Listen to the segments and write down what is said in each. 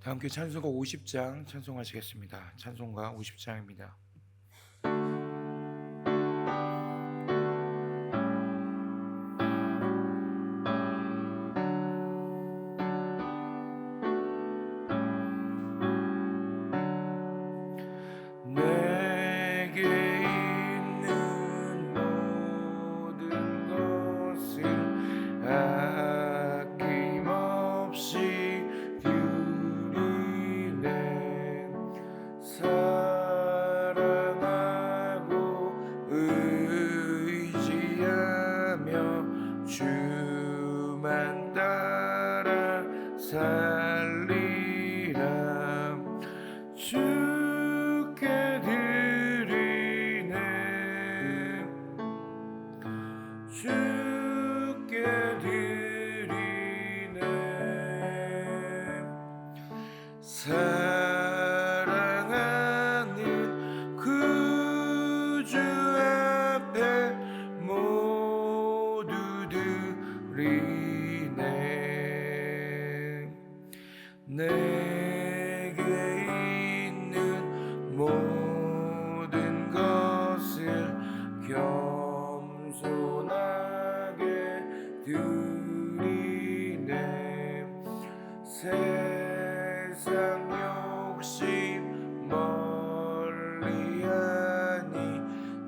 다 함께 찬송가 50장 찬송하시겠습니다. 찬송가 50장입니다. 내게 있는 모든 것을 아낌없이 드리네. 사랑하고 의지하며 주만 따라 살리라. 주께 드리네. 주께 드리네. 사랑하는 구주 앞에 모두 드리네. 내게 있는 모든 것을 겸손하게 드리네. 세상 욕심 멀리하니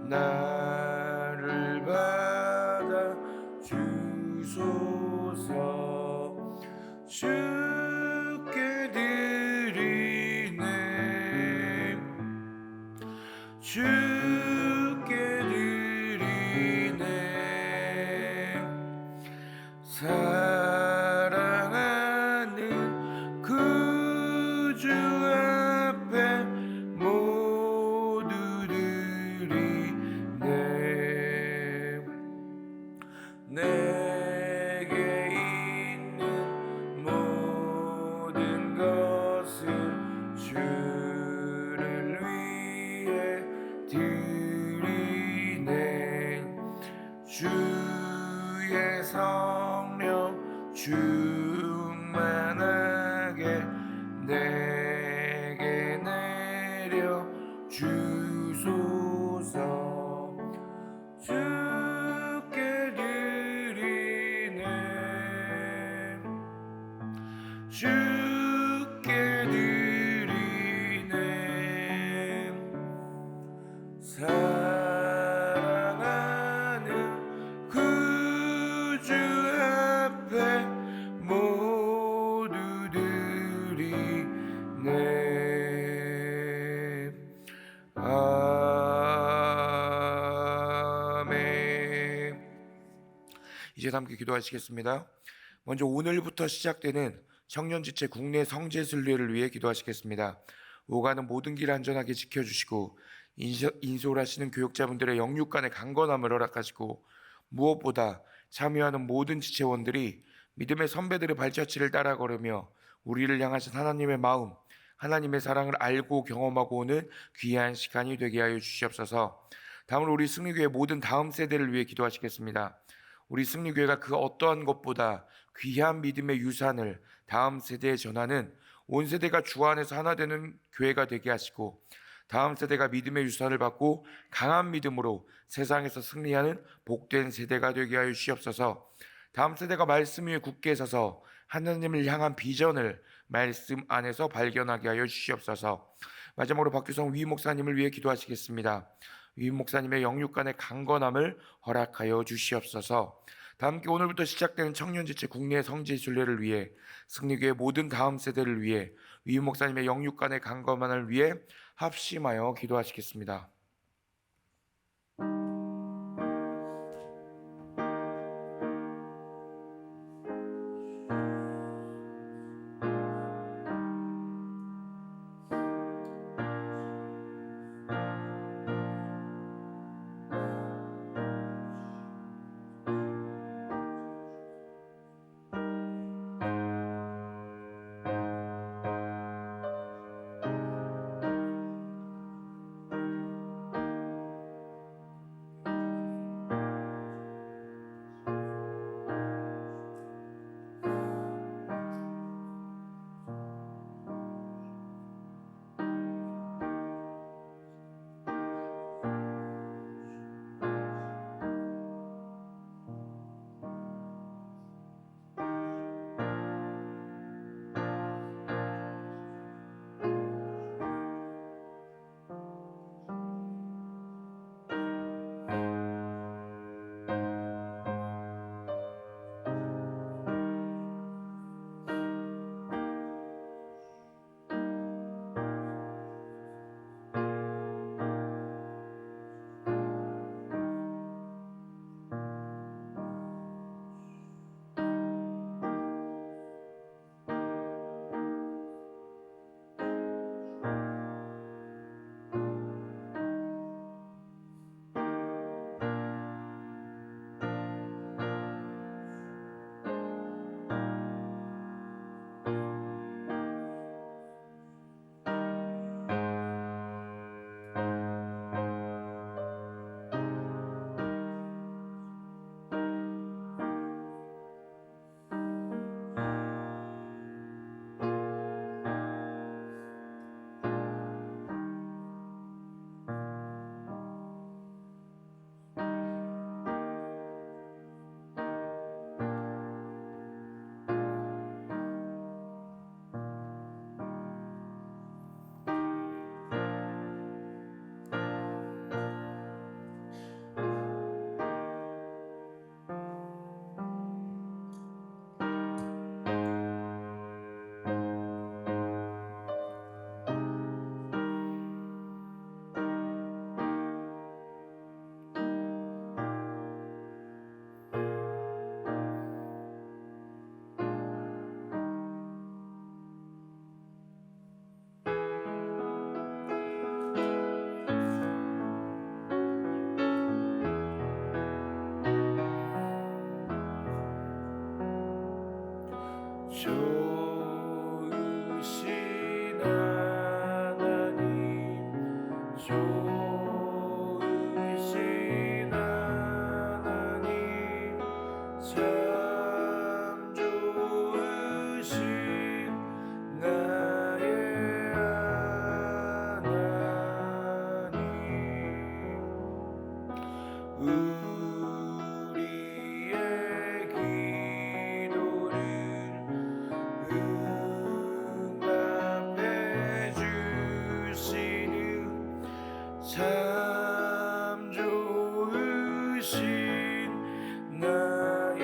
나를 받아 주소서. 주께 드리네. 주께 드리네. 사랑하는 구주 앞에 모두 드리네. 내게 있는 모든 것을 주를 위해 드리네. 주의 성령 충만하게 내게 내려 주소서. 주께 드리네. 주께 드리네. 사랑하는 구주 앞에 모두 드리네. 아멘. 이제 함께 기도하시겠습니다. 먼저 오늘부터 시작되는 청년지체 국내 성지순례를 위해 기도하시겠습니다. 오가는 모든 길 안전하게 지켜주시고 인솔하시는 교육자분들의 영육간의 강건함을 허락하시고 무엇보다 참여하는 모든 지체원들이 믿음의 선배들의 발자취를 따라 걸으며 우리를 향하신 하나님의 마음, 하나님의 사랑을 알고 경험하고 오는 귀한 시간이 되게 하여 주시옵소서. 다음으로 우리 승리교회 모든 다음 세대를 위해 기도하시겠습니다. 우리 승리교회가 그 어떠한 것보다 귀한 믿음의 유산을 다음 세대에 전하는 온 세대가 주 안에서 하나 되는 교회가 되게 하시고 다음 세대가 믿음의 유산을 받고 강한 믿음으로 세상에서 승리하는 복된 세대가 되게 하여 주시옵소서. 다음 세대가 말씀 위에 굳게 서서 하나님을 향한 비전을 말씀 안에서 발견하게 하여 주시옵소서. 마지막으로 박규성 위 목사님을 위해 기도하시겠습니다. 위 목사님의 영육간의 강건함을 허락하여 주시옵소서. 다 함께 오늘부터 시작되는 청년지체 국내 성지순례를 위해 승리교회 모든 다음 세대를 위해 위 목사님의 영육간의 강건함을 위해 합심하여 기도하시겠습니다. 좋으신 하나님, 좋으신 하나님, 참 좋으신 나의 하나님. 우리의 기도를 응답해 주시는 참 좋으신 나의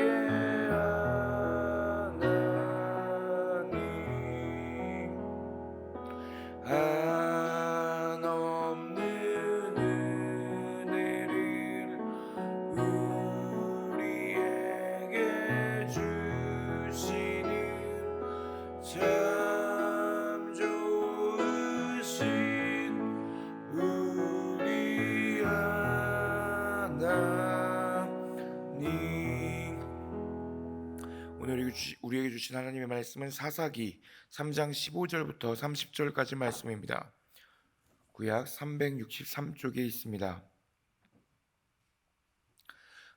하나님, 한없는 은혜를 우리에게 주시는 참 좋으신 우리 하나님. 오늘 우리에게 주신 하나님의 말씀은 사사기 3장 15절부터 30절까지 말씀입니다. 구약 363쪽에 있습니다.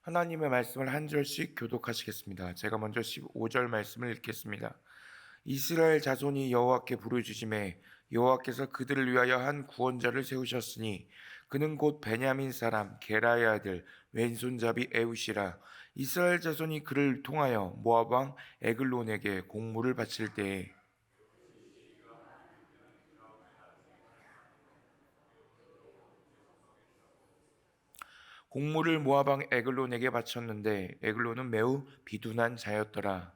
하나님의 말씀을 한 절씩 교독하시겠습니다. 제가 먼저 15절 말씀을 읽겠습니다. 이스라엘 자손이 여호와께 부르짖음에 여호와께서 그들을 위하여 한 구원자를 세우셨으니 그는 곧 베냐민 사람 게라의 아들 왼손잡이 에훗이라. 이스라엘 자손이 그를 통하여 모압 왕 에글론에게 공물을 바칠 때에 공물을 모압 왕 에글론에게 바쳤는데 에글론은 매우 비둔한 자였더라.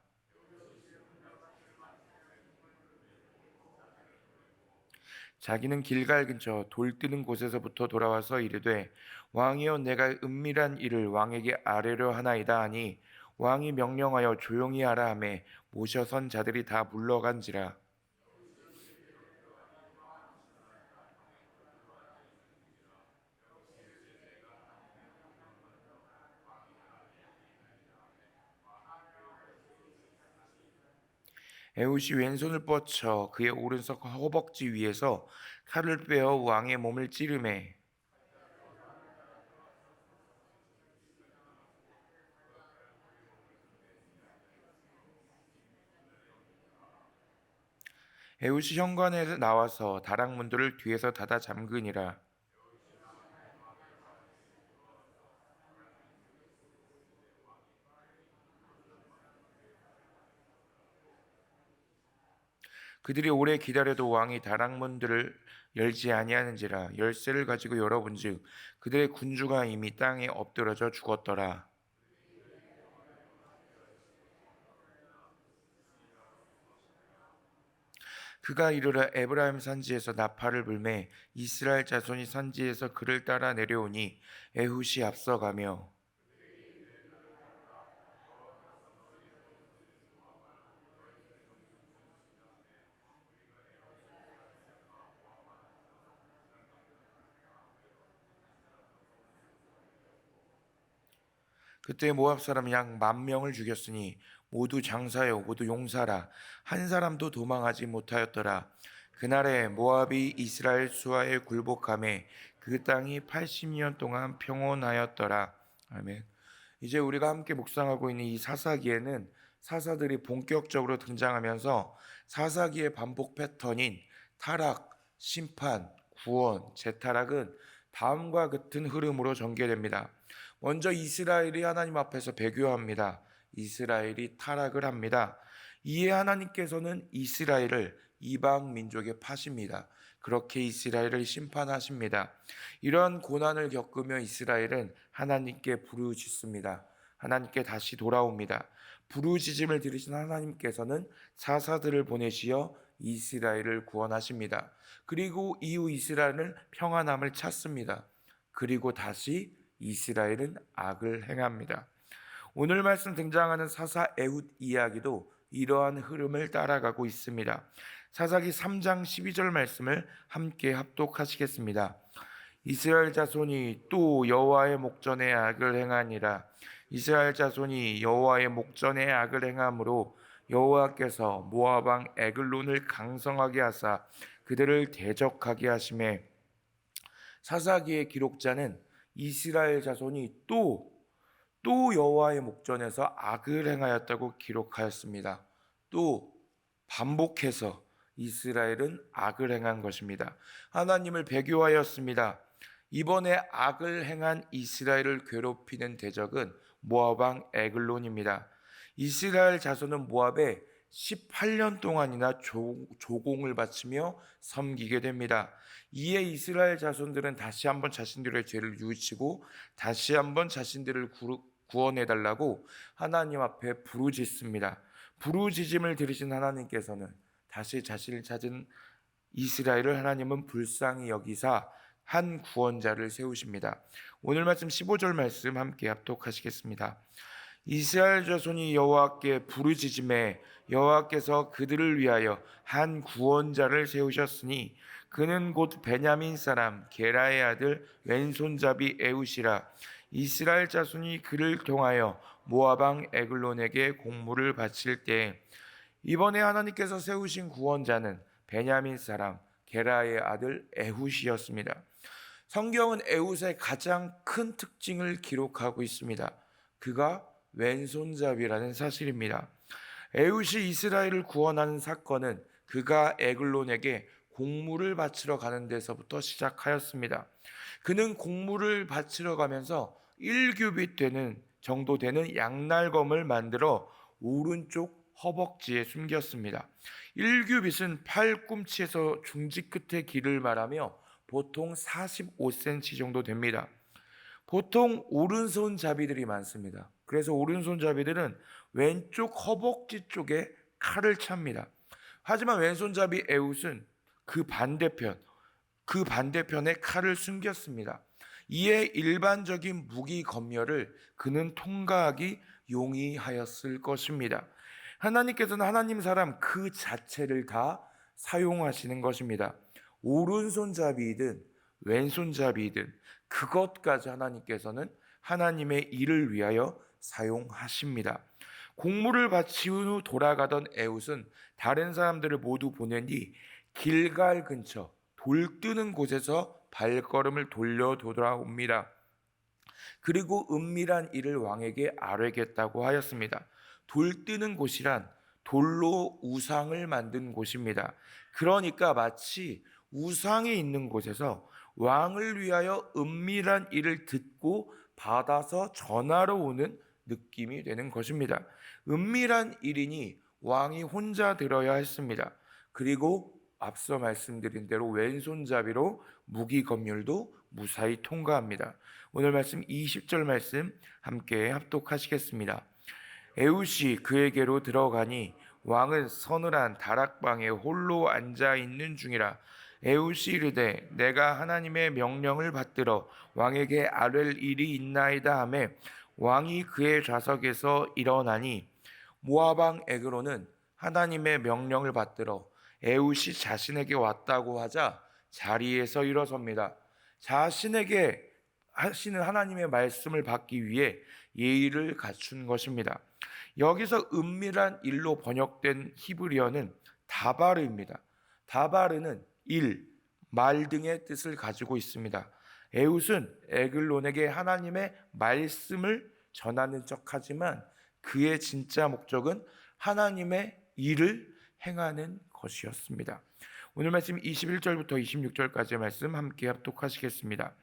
자기는 길갈 근처 돌 뜨는 곳에서부터 돌아와서 이르되 왕이여 내가 은밀한 일을 왕에게 아뢰려 하나이다 하니 왕이 명령하여 조용히 하라 하매 모셔선 자들이 다 물러간지라. 에훗이 왼손을 뻗쳐 그의 오른손 허벅지 위에서 칼을 빼어 왕의 몸을 찌르매 에훗이 현관에 나와서 다락문들을 뒤에서 닫아 잠그니라. 그들이 오래 기다려도 왕이 다락문들을 열지 아니하는지라. 열쇠를 가지고 열어본즉 그들의 군주가 이미 땅에 엎드러져 죽었더라. 그가 이르러 에브라임 산지에서 나팔을 불매 이스라엘 자손이 산지에서 그를 따라 내려오니 에훗이 앞서가며 그때 모압 사람 약 10,000명을 죽였으니 모두 장사요 모두 용사라. 한 사람도 도망하지 못하였더라. 그날에 모압이 이스라엘 수하에 굴복함에 그 땅이 80년 동안 평온하였더라. 아멘. 이제 우리가 함께 묵상하고 있는 이 사사기에는 사사들이 본격적으로 등장하면서 사사기의 반복 패턴인 타락, 심판, 구원, 재타락은 다음과 같은 흐름으로 전개됩니다. 먼저 이스라엘이 하나님 앞에서 배교합니다. 이스라엘이 타락을 합니다. 이에 하나님께서는 이스라엘을 이방 민족에 파십니다. 그렇게 이스라엘을 심판하십니다. 이러한 고난을 겪으며 이스라엘은 하나님께 부르짖습니다. 하나님께 다시 돌아옵니다. 부르짖음을 들으신 하나님께서는 사사들을 보내시어 이스라엘을 구원하십니다. 그리고 이후 이스라엘은 평안함을 찾습니다. 그리고 다시 이스라엘은 악을 행합니다. 오늘 말씀 등장하는 사사 에훗 이야기도 이러한 흐름을 따라가고 있습니다. 사사기 3장 12절 말씀을 함께 합독하시겠습니다. 이스라엘 자손이 또 여호와의 목전에 악을 행하니라. 이스라엘 자손이 여호와의 목전에 악을 행함으로 여호와께서 모압 왕 에글론을 강성하게 하사 그들을 대적하게 하심에 사사기의 기록자는 이스라엘 자손이 또 여호와의 목전에서 악을 행하였다고 기록하였습니다. 또 반복해서 이스라엘은 악을 행한 것입니다. 하나님을 배교하였습니다. 이번에 악을 행한 이스라엘을 괴롭히는 대적은 모압 왕 에글론입니다. 이스라엘 자손은 모압에 18년 동안이나 조공을 바치며 섬기게 됩니다. 이에 이스라엘 자손들은 다시 한번 자신들의 죄를 뉘우치고 다시 한번 자신들을 구원해달라고 하나님 앞에 부르짖습니다. 부르짖음을 들으신 하나님께서는 다시 자신을 찾은 이스라엘을 하나님은 불쌍히 여기사 한 구원자를 세우십니다. 오늘 말씀 15절 말씀 함께 합독하시겠습니다. 이스라엘 자손이 여호와께 부르짖음에 여호와께서 그들을 위하여 한 구원자를 세우셨으니 그는 곧 베냐민 사람 게라의 아들 왼손잡이 에웃이라. 이스라엘 자손이 그를 통하여 모압 왕 에글론에게 공물을 바칠 때 이번에 하나님께서 세우신 구원자는 베냐민 사람 게라의 아들 에훗이었습니다. 성경은 에훗의 가장 큰 특징을 기록하고 있습니다. 그가 왼손잡이라는 사실입니다. 에훗이 이스라엘을 구원하는 사건은 그가 에글론에게 공물을 바치러 가는 데서부터 시작하였습니다. 그는 공물을 바치러 가면서 1규빗 정도 되는 양날검을 만들어 오른쪽 허벅지에 숨겼습니다. 1규빗은 팔꿈치에서 중지 끝의 길을 말하며 보통 45cm 정도 됩니다. 보통 오른손잡이들이 많습니다. 그래서 오른손잡이들은 왼쪽 허벅지 쪽에 칼을 찹니다. 하지만 왼손잡이 에훗은 그 반대편에 칼을 숨겼습니다. 이에 일반적인 무기 검열을 그는 통과하기 용이하였을 것입니다. 하나님께서는 하나님 사람 그 자체를 다 사용하시는 것입니다. 오른손잡이든 왼손잡이든 그것까지 하나님께서는 하나님의 일을 위하여 사용하십니다. 공물을 바치운 후 돌아가던 에훗은 다른 사람들을 모두 보낸 뒤 길갈 근처 돌 뜨는 곳에서 발걸음을 돌아옵니다. 그리고 은밀한 일을 왕에게 아뢰겠다고 하였습니다. 돌 뜨는 곳이란 돌로 우상을 만든 곳입니다. 그러니까 마치 우상이 있는 곳에서 왕을 위하여 은밀한 일을 듣고 받아서 전하러 오는 느낌이 되는 것입니다. 은밀한 일이니 왕이 혼자 들어야 했습니다. 그리고 앞서 말씀드린 대로 왼손잡이로 무기 검열도 무사히 통과합니다. 오늘 말씀 20절 말씀 함께 합독하시겠습니다. 에훗이 그에게로 들어가니 왕은 서늘한 다락방에 홀로 앉아 있는 중이라. 에훗이 이르되 내가 하나님의 명령을 받들어 왕에게 아랠 일이 있나이다 하매 왕이 그의 좌석에서 일어나니 모압 왕 에글론은 하나님의 명령을 받들어 에훗이 자신에게 왔다고 하자 자리에서 일어섭니다. 자신에게 하시는 하나님의 말씀을 받기 위해 예의를 갖춘 것입니다. 여기서 은밀한 일로 번역된 히브리어는 다바르입니다. 다바르는 일, 말 등의 뜻을 가지고 있습니다. 에훗은 에글론에게 하나님의 말씀을 전하는 척하지만 그의 진짜 목적은 하나님의 일을 행하는 것이었습니다. 오늘 말씀 21절부터 26절까지의 말씀 함께 합독하시겠습니다.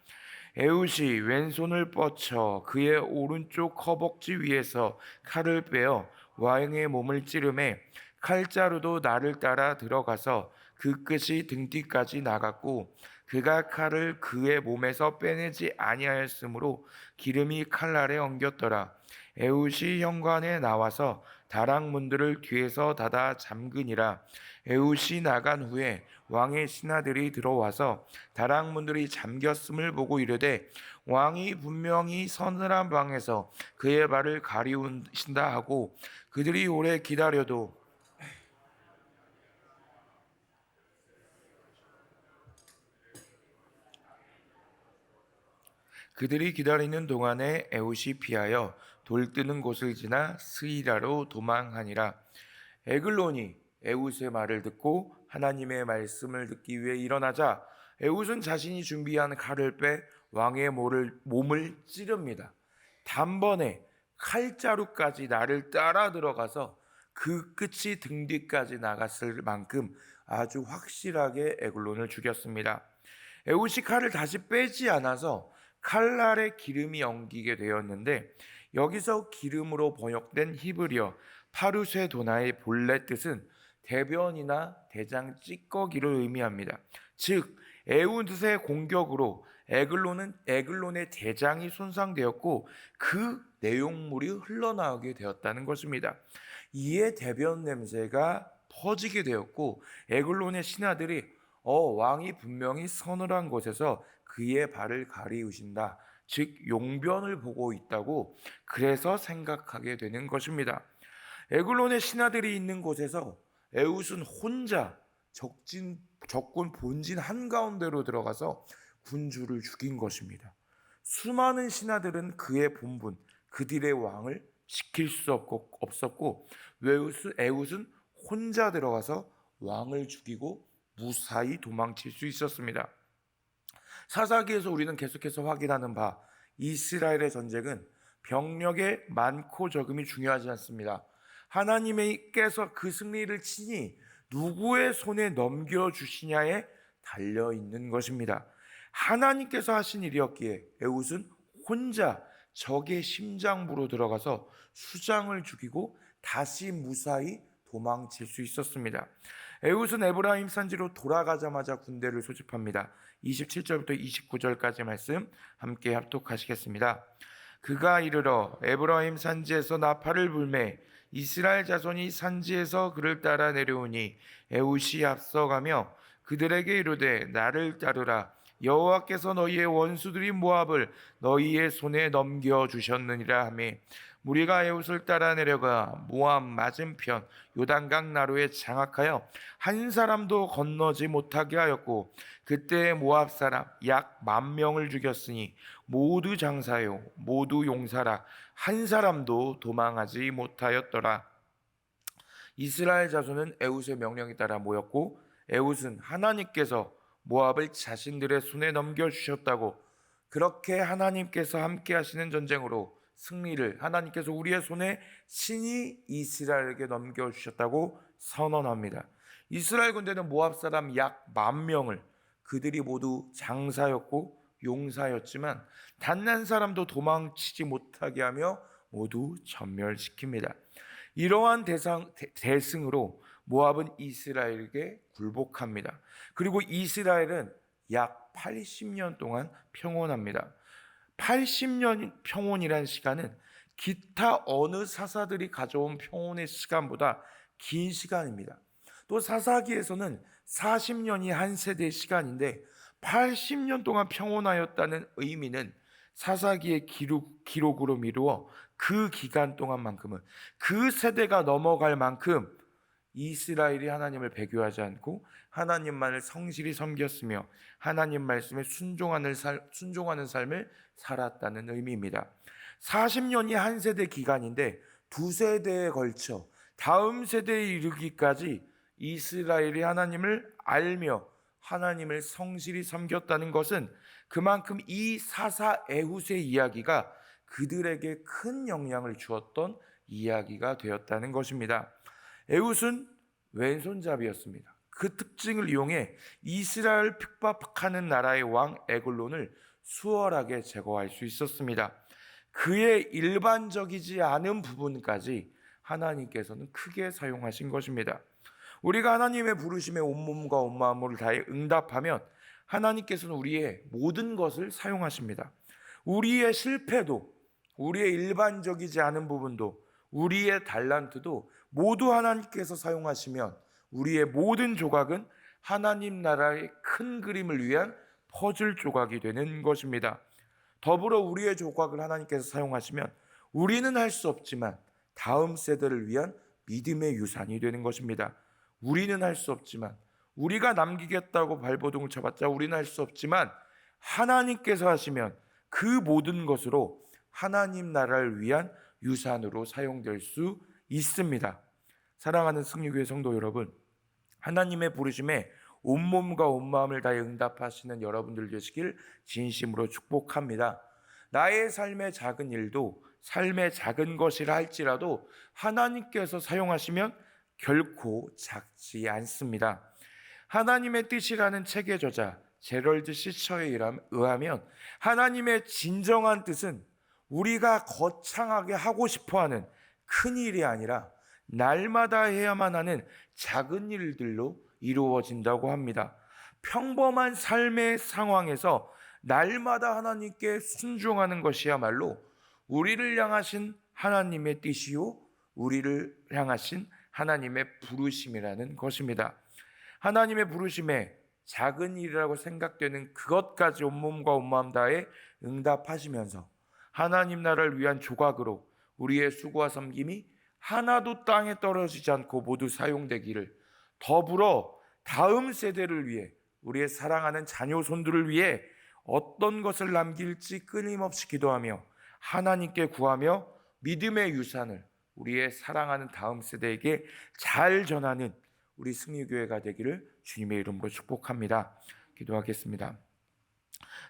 에훗이 왼손을 뻗쳐 그의 오른쪽 허벅지 위에서 칼을 빼어 왕의 몸을 찌르매 칼자루도 나를 따라 들어가서 그 끝이 등뒤까지 나갔고 그가 칼을 그의 몸에서 빼내지 아니하였으므로 기름이 칼날에 엉겼더라. 에훗이 현관에 나와서 다락문들을 뒤에서 닫아 잠그니라. 에훗이 나간 후에 왕의 신하들이 들어와서 다락문들이 잠겼음을 보고 이르되 왕이 분명히 서늘한 방에서 그의 발을 가리우신다 하고 그들이 오래 기다려도 그들이 기다리는 동안에 에훗이 피하여 돌 뜨는 곳을 지나 스이라로 도망하니라. 에글론이 에웃의 말을 듣고 하나님의 말씀을 듣기 위해 일어나자 에웃은 자신이 준비한 칼을 빼 왕의 몸을 찌릅니다. 단번에 칼자루까지 나를 따라 들어가서 그 끝이 등 뒤까지 나갔을 만큼 아주 확실하게 에글론을 죽였습니다. 에웃이 칼을 다시 빼지 않아서 칼날에 기름이 엉기게 되었는데, 여기서 기름으로 번역된 히브리어 파루세도나의 본래 뜻은 대변이나 대장 찌꺼기를 의미합니다. 즉 에웃의 공격으로 에글론의 대장이 손상되었고 그 내용물이 흘러나오게 되었다는 것입니다. 이에 대변 냄새가 퍼지게 되었고 에글론의 신하들이 왕이 분명히 서늘한 곳에서 그의 발을 가리우신다, 즉 용변을 보고 있다고 그래서 생각하게 되는 것입니다. 에글론의 신하들이 있는 곳에서 에웃은 혼자 적군 본진 한가운데로 들어가서 군주를 죽인 것입니다. 수많은 신하들은 그의 본분, 그들의 왕을 지킬 수 없었고 에웃은 혼자 들어가서 왕을 죽이고 무사히 도망칠 수 있었습니다. 사사기에서 우리는 계속해서 확인하는 바 이스라엘의 전쟁은 병력의 많고 적음이 중요하지 않습니다. 하나님께서 그 승리를 친히 누구의 손에 넘겨주시냐에 달려있는 것입니다. 하나님께서 하신 일이었기에 에웃은 혼자 적의 심장부로 들어가서 수장을 죽이고 다시 무사히 도망칠 수 있었습니다. 에웃은 에브라임 산지로 돌아가자마자 군대를 소집합니다. 27절부터 29절까지 말씀 함께 합독하시겠습니다. 그가 이르러 에브라임 산지에서 나팔을 불매 이스라엘 자손이 산지에서 그를 따라 내려오니 에웃이 앞서가며 그들에게 이르되 나를 따르라. 여호와께서 너희의 원수들이 모압을 너희의 손에 넘겨주셨느니라 하매 무리가 에웃을 따라 내려가 모압 맞은편 요단강 나루에 장악하여 한 사람도 건너지 못하게 하였고 그때 모압 사람 약 10,000명을 죽였으니 모두 장사요 모두 용사라 한 사람도 도망하지 못하였더라. 이스라엘 자손은 에웃의 명령에 따라 모였고 에웃은 하나님께서 모압을 자신들의 손에 넘겨주셨다고, 그렇게 하나님께서 함께 하시는 전쟁으로 승리를 하나님께서 우리의 손에 친히 이스라엘에게 넘겨주셨다고 선언합니다. 이스라엘 군대는 모압 사람 약 10,000명을, 그들이 모두 장사였고 용사였지만 단 한 사람도 도망치지 못하게 하며 모두 전멸시킵니다. 이러한 대승으로 모압은 이스라엘에게 굴복합니다. 그리고 이스라엘은 약 80년 동안 평온합니다. 80년 평온이란 시간은 기타 어느 사사들이 가져온 평온의 시간보다 긴 시간입니다. 또 사사기에서는 40년이 한 세대의 시간인데 80년 동안 평온하였다는 의미는 사사기의 기록으로 미루어 그 기간 동안만큼은 그 세대가 넘어갈 만큼 이스라엘이 하나님을 배교하지 않고 하나님만을 성실히 섬겼으며 하나님 말씀에 순종하는 삶을 살았다는 의미입니다. 40년이 한 세대 기간인데 두 세대에 걸쳐 다음 세대에 이르기까지 이스라엘이 하나님을 알며 하나님을 성실히 섬겼다는 것은 그만큼 이 사사 에훗의 이야기가 그들에게 큰 영향을 주었던 이야기가 되었다는 것입니다. 에훗은 왼손잡이였습니다. 그 특징을 이용해 이스라엘 핍박하는 나라의 왕 에글론을 수월하게 제거할 수 있었습니다. 그의 일반적이지 않은 부분까지 하나님께서는 크게 사용하신 것입니다. 우리가 하나님의 부르심에 온몸과 온 마음으로 다해 응답하면 하나님께서는 우리의 모든 것을 사용하십니다. 우리의 실패도, 우리의 일반적이지 않은 부분도, 우리의 달란트도 모두 하나님께서 사용하시면 우리의 모든 조각은 하나님 나라의 큰 그림을 위한 퍼즐 조각이 되는 것입니다. 더불어 우리의 조각을 하나님께서 사용하시면 우리는 할 수 없지만 다음 세대를 위한 믿음의 유산이 되는 것입니다. 우리는 할 수 없지만, 우리가 남기겠다고 발버둥을 쳐봤자 우리는 할 수 없지만 하나님께서 하시면 그 모든 것으로 하나님 나라를 위한 유산으로 사용될 수 있습니다. 사랑하는 승리교회 성도 여러분, 하나님의 부르심에 온몸과 온마음을 다해 응답하시는 여러분들 되시길 진심으로 축복합니다. 나의 삶의 작은 일도 삶의 작은 것이라 할지라도 하나님께서 사용하시면 결코 작지 않습니다. 하나님의 뜻이라는 책의 저자 제럴드 시처에 의하면 하나님의 진정한 뜻은 우리가 거창하게 하고 싶어하는 큰 일이 아니라 날마다 해야만 하는 작은 일들로 이루어진다고 합니다. 평범한 삶의 상황에서 날마다 하나님께 순종하는 것이야말로 우리를 향하신 하나님의 뜻이요 우리를 향하신 하나님의 부르심이라는 것입니다. 하나님의 부르심에 작은 일이라고 생각되는 그것까지 온몸과 온마음 다해 응답하시면서 하나님 나라를 위한 조각으로 우리의 수고와 섬김이 하나도 땅에 떨어지지 않고 모두 사용되기를, 더불어 다음 세대를 위해 우리의 사랑하는 자녀손들을 위해 어떤 것을 남길지 끊임없이 기도하며 하나님께 구하며 믿음의 유산을 우리의 사랑하는 다음 세대에게 잘 전하는 우리 승리교회가 되기를 주님의 이름으로 축복합니다. 기도하겠습니다.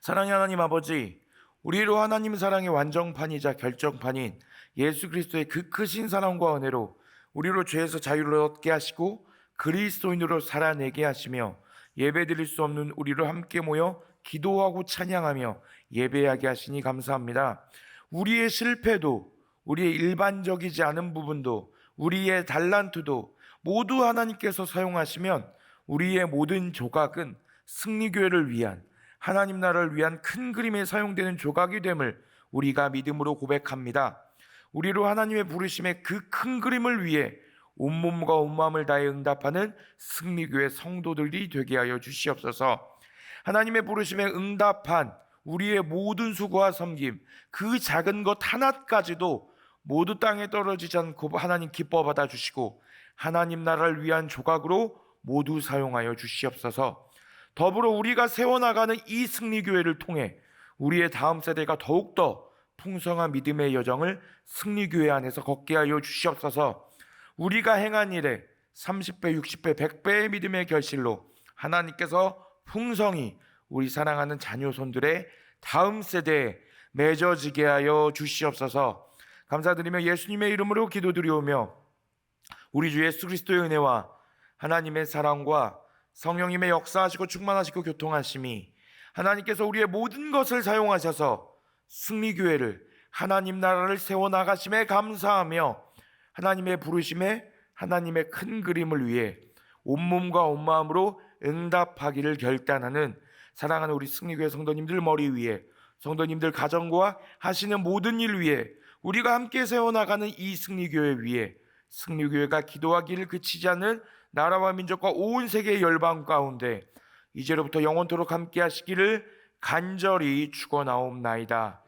사랑의 하나님 아버지, 우리로 하나님 사랑의 완정판이자 결정판인 예수 그리스도의 그 크신 사랑과 은혜로 우리로 죄에서 자유를 얻게 하시고 그리스도인으로 살아내게 하시며 예배드릴 수 없는 우리로 함께 모여 기도하고 찬양하며 예배하게 하시니 감사합니다. 우리의 실패도, 우리의 일반적이지 않은 부분도, 우리의 달란트도 모두 하나님께서 사용하시면 우리의 모든 조각은 승리교회를 위한, 하나님 나라를 위한 큰 그림에 사용되는 조각이 됨을 우리가 믿음으로 고백합니다. 우리로 하나님의 부르심의 그 큰 그림을 위해 온몸과 온마음을 다해 응답하는 승리교회 성도들이 되게 하여 주시옵소서. 하나님의 부르심에 응답한 우리의 모든 수고와 섬김, 그 작은 것 하나까지도 모두 땅에 떨어지지 않고 하나님 기뻐 받아주시고 하나님 나라를 위한 조각으로 모두 사용하여 주시옵소서. 더불어 우리가 세워나가는 이 승리교회를 통해 우리의 다음 세대가 더욱더 풍성한 믿음의 여정을 승리교회 안에서 걷게 하여 주시옵소서. 우리가 행한 일에 30배, 60배, 100배의 믿음의 결실로 하나님께서 풍성히 우리 사랑하는 자녀손들의 다음 세대에 맺어지게 하여 주시옵소서. 감사드리며 예수님의 이름으로 기도드리오며 우리 주 예수 그리스도의 은혜와 하나님의 사랑과 성령님의 역사하시고 충만하시고 교통하심이 하나님께서 우리의 모든 것을 사용하셔서 승리교회를, 하나님 나라를 세워나가심에 감사하며 하나님의 부르심에 하나님의 큰 그림을 위해 온몸과 온마음으로 응답하기를 결단하는 사랑하는 우리 승리교회 성도님들 머리 위에, 성도님들 가정과 하시는 모든 일 위에, 우리가 함께 세워나가는 이 승리교회 위에 승리교회가 기도하기를 그치지 않는 나라와 민족과 온 세계의 열방 가운데 이제로부터 영원토록 함께 하시기를 간절히 축원하옵나이다.